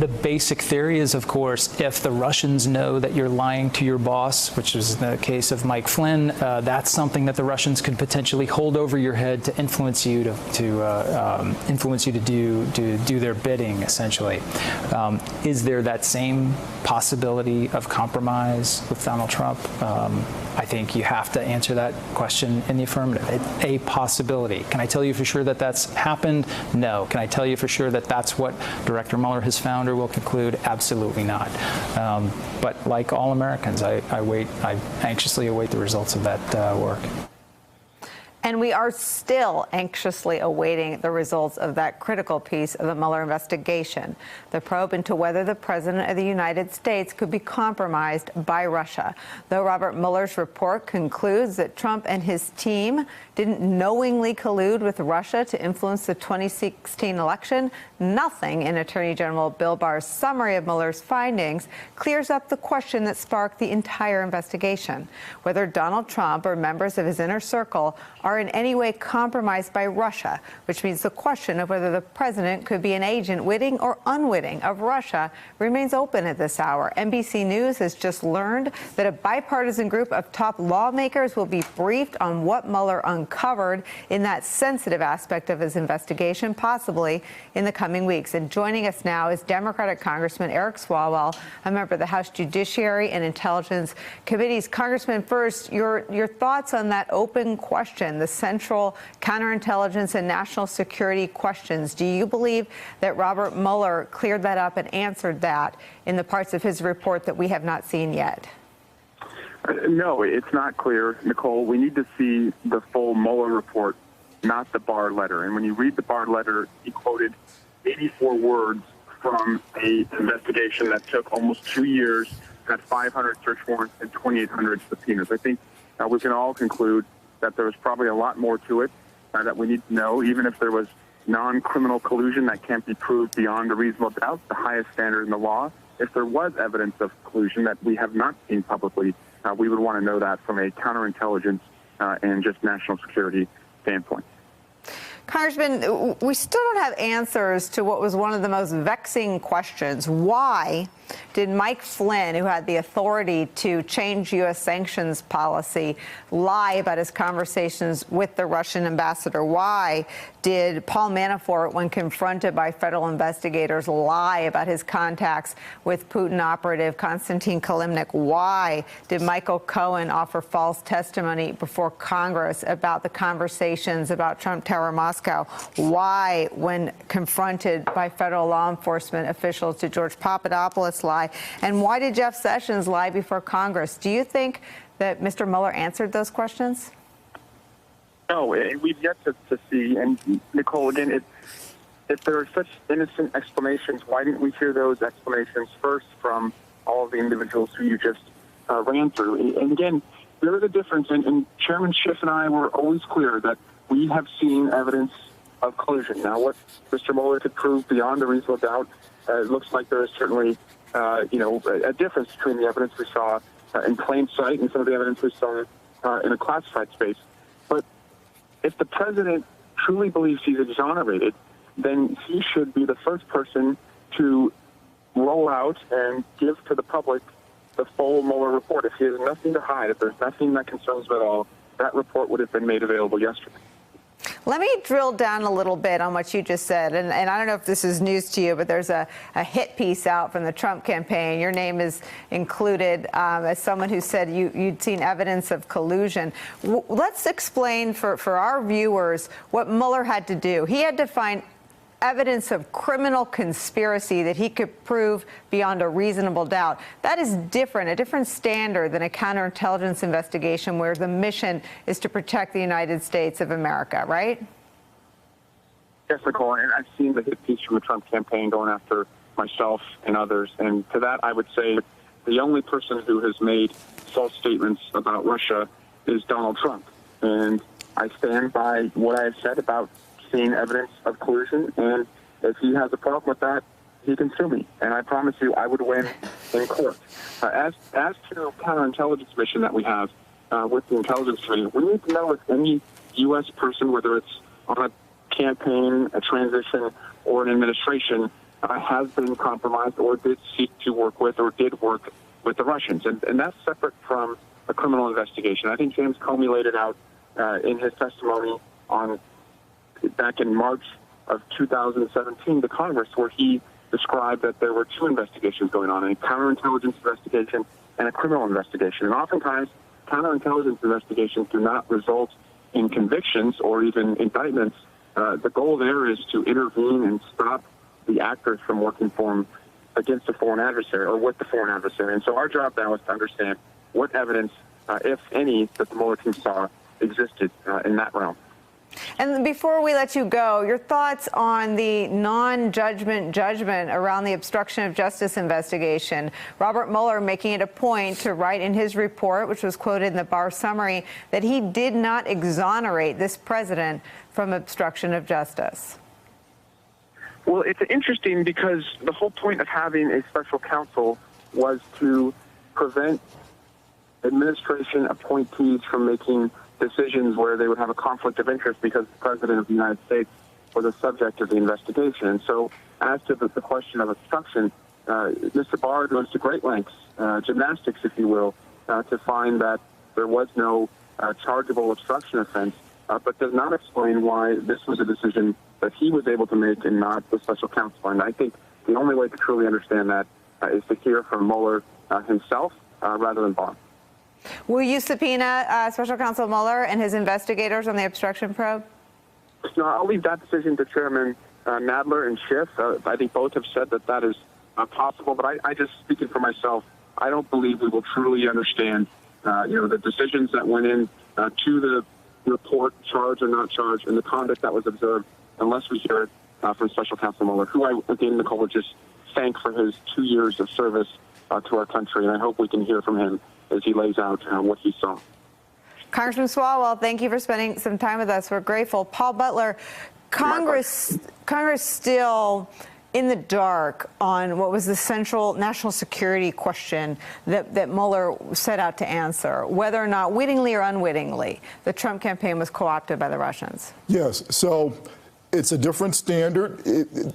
The basic theory is, of course, if the Russians know that you're lying to your boss, which is the case of Mike Flynn, that's something that the Russians could potentially hold over your head to influence you to do their bidding, essentially. Is there that same possibility of compromise with Donald Trump? I think you have to answer that question in the affirmative. It's a possibility. Can I tell you for sure that that's happened? No. Can I tell you for sure that that's what Director Mueller has found or will conclude? Absolutely not. But like all Americans, I anxiously await the results of that work. And we are still anxiously awaiting the results of that critical piece of the Mueller investigation, the probe into whether the President of the United States could be compromised by Russia. Though Robert Mueller's report concludes that Trump and his team didn't knowingly collude with Russia to influence the 2016 election, nothing in Attorney General Bill Barr's summary of Mueller's findings clears up the question that sparked the entire investigation: whether Donald Trump or members of his inner circle are in any way compromised by Russia, which means the question of whether the president could be an agent, witting or unwitting, of Russia remains open at this hour. NBC News has just learned that a bipartisan group of top lawmakers will be briefed on what Mueller uncovered in that sensitive aspect of his investigation, possibly in the coming weeks. And joining us now is Democratic Congressman Eric Swalwell, a member of the House Judiciary and Intelligence Committees. Congressman, first, your thoughts on that open question, the central counterintelligence and national security questions. Do you believe that Robert Mueller cleared that up and answered that in the parts of his report that we have not seen yet? No, it's not clear, Nicole. We need to see the full Mueller report, not the Barr letter. And when you read the Barr letter, he quoted 84 words from an investigation that took almost 2 years, had 500 search warrants and 2,800 subpoenas. I think we can all conclude that there was probably a lot more to it that we need to know, even if there was non-criminal collusion that can't be proved beyond a reasonable doubt, the highest standard in the law. If there was evidence of collusion that we have not seen publicly, we would want to know that from a counterintelligence and just national security standpoint. Congressman, we still don't have answers to what was one of the most vexing questions. Why did Mike Flynn, who had the authority to change U.S. sanctions policy, lie about his conversations with the Russian ambassador? Why did Paul Manafort, when confronted by federal investigators, lie about his contacts with Putin operative Konstantin Kilimnik? Why did Michael Cohen offer false testimony before Congress about the conversations about Trump Tower Moscow? Why, when confronted by federal law enforcement officials, did George Papadopoulos lie? And why did Jeff Sessions lie before Congress? Do you think that Mr. Mueller answered those questions? No, we've yet to see. And, Nicole, again, if there are such innocent explanations, why didn't we hear those explanations first from all of the individuals who you just ran through? And, again, there is a difference. And Chairman Schiff and I were always clear that we have seen evidence of collusion. Now, what Mr. Mueller could prove beyond a reasonable doubt, it looks like there is certainly a difference between the evidence we saw in plain sight and some of the evidence we saw in a classified space. But if the president truly believes he's exonerated, then he should be the first person to roll out and give to the public the full Mueller report. If he has nothing to hide, if there's nothing that concerns him at all, that report would have been made available yesterday. Let me drill down a little bit on what you just said. And I don't know if this is news to you, but there's a hit piece out from the Trump campaign. Your name is included as someone who said you'd seen evidence of collusion. Let's explain for our viewers what Mueller had to do. He had to find evidence of criminal conspiracy that he could prove beyond a reasonable doubt. That is different, a different standard than a counterintelligence investigation where the mission is to protect the United States of America, right? Yes, Nicole, and I've seen the hit piece from the Trump campaign going after myself and others. And to that, I would say the only person who has made false statements about Russia is Donald Trump. And I stand by what I have said about seeing evidence of collusion, and if he has a problem with that, he can sue me. And I promise you, I would win in court. As to the counterintelligence mission that we have with the intelligence community, we need to know if any U.S. person, whether it's on a campaign, a transition, or an administration, has been compromised or did seek to work with or did work with the Russians. And that's separate from a criminal investigation. I think James Comey laid it out in his testimony back in March of 2017 to Congress, where he described that there were two investigations going on, a counterintelligence investigation and a criminal investigation. And oftentimes, counterintelligence investigations do not result in convictions or even indictments. The goal there is to intervene and stop the actors from working against a foreign adversary or with the foreign adversary. And so our job now is to understand what evidence, if any, that the Mueller team saw existed in that realm. And before we let you go, your thoughts on the non-judgment judgment around the obstruction of justice investigation. Robert Mueller making it a point to write in his report, which was quoted in the Barr summary, that he did not exonerate this president from obstruction of justice. Well, it's interesting because the whole point of having a special counsel was to prevent administration appointees from making decisions where they would have a conflict of interest because the President of the United States was the subject of the investigation. And so as to the question of obstruction, Mr. Barr goes to great lengths, gymnastics, if you will, to find that there was no chargeable obstruction offense, but does not explain why this was a decision that he was able to make and not the special counsel. And I think the only way to truly understand that is to hear from Mueller himself rather than Barr. Will you subpoena Special Counsel Mueller and his investigators on the obstruction probe? No, I'll leave that decision to Chairman Nadler and Schiff. I think both have said that that is possible, but I just, speaking for myself, I don't believe we will truly understand, the decisions that went in to the report, charge or not charge, and the conduct that was observed, unless we hear it from Special Counsel Mueller, who I, again, Nicole, would just thank for his 2 years of service to our country, and I hope we can hear from him as he lays out what he saw. Congressman Swalwell, thank you for spending some time with us. We're grateful. Paul Butler, Congress still in the dark on what was the central national security question that Mueller set out to answer, whether or not, wittingly or unwittingly, the Trump campaign was co-opted by the Russians. Yes. So it's a different standard.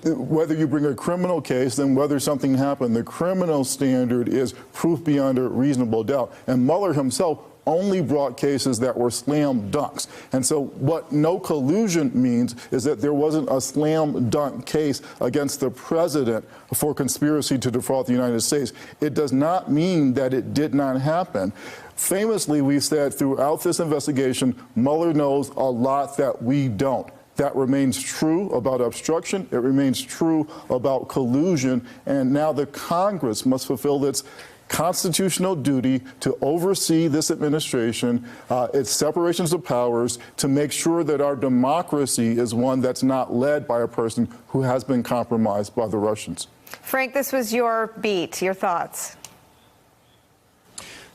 Whether you bring a criminal case than whether something happened. The criminal standard is proof beyond a reasonable doubt. And Mueller himself only brought cases that were slam dunks. And so what no collusion means is that there wasn't a slam dunk case against the president for conspiracy to defraud the United States. It does not mean that it did not happen. Famously, we said throughout this investigation, Mueller knows a lot that we don't. That remains true about obstruction. It remains true about collusion. And now the Congress must fulfill its constitutional duty to oversee this administration, its separations of powers, to make sure that our democracy is one that's not led by a person who has been compromised by the Russians. Frank, this was your beat. Your thoughts?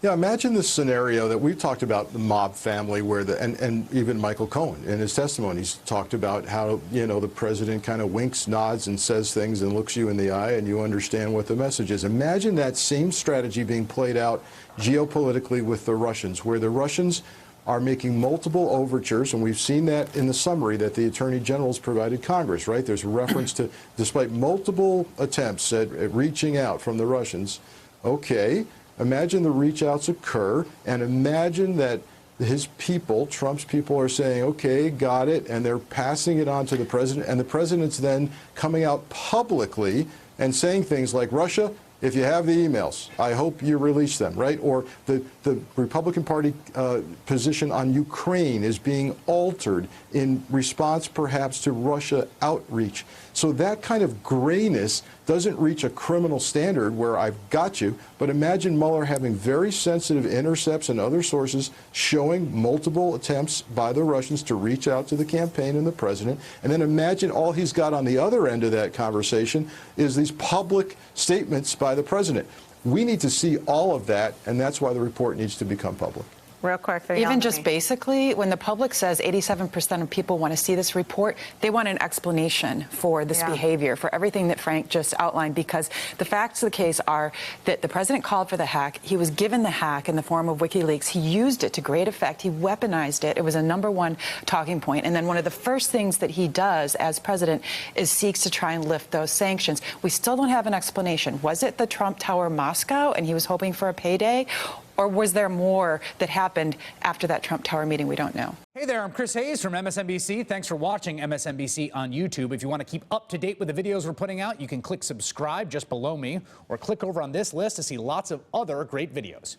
Yeah, imagine this scenario that we've talked about, the mob family, where and even Michael Cohen in his testimonies talked about how, the president kind of winks, nods, and says things and looks you in the eye, and you understand what the message is. Imagine that same strategy being played out geopolitically with the Russians, where the Russians are making multiple overtures, and we've seen that in the summary that the Attorney General's provided Congress, right? There's a reference to, despite multiple attempts at reaching out from the Russians, okay, imagine the reach-outs occur, and imagine that his people, Trump's people, are saying, okay, got it, and they're passing it on to the president, and the president's then coming out publicly and saying things like, Russia, if you have the emails, I hope you release them, right? Or the Republican Party position on Ukraine is being altered in response perhaps to Russia outreach. So that kind of grayness doesn't reach a criminal standard where I've got you, but imagine Mueller having very sensitive intercepts and other sources showing multiple attempts by the Russians to reach out to the campaign and the president, and then imagine all he's got on the other end of that conversation is these public statements by the president. We need to see all of that, and that's why the report needs to become public. real quick. Even just basically, when the public says 87% of people want to see this report, they want an explanation for this behavior, for everything that Frank just outlined, because the facts of the case are that the president called for the hack. He was given the hack in the form of WikiLeaks. He used it to great effect. He weaponized it. It was a #1 talking point. And then one of the first things that he does as president is seeks to try and lift those sanctions. We still don't have an explanation. Was it the Trump Tower Moscow and he was hoping for a payday? Or was there more that happened after that Trump Tower meeting? We don't know. Hey there, I'm Chris Hayes from MSNBC. Thanks for watching MSNBC on YouTube. If you want to keep up to date with the videos we're putting out, you can click subscribe just below me or click over on this list to see lots of other great videos.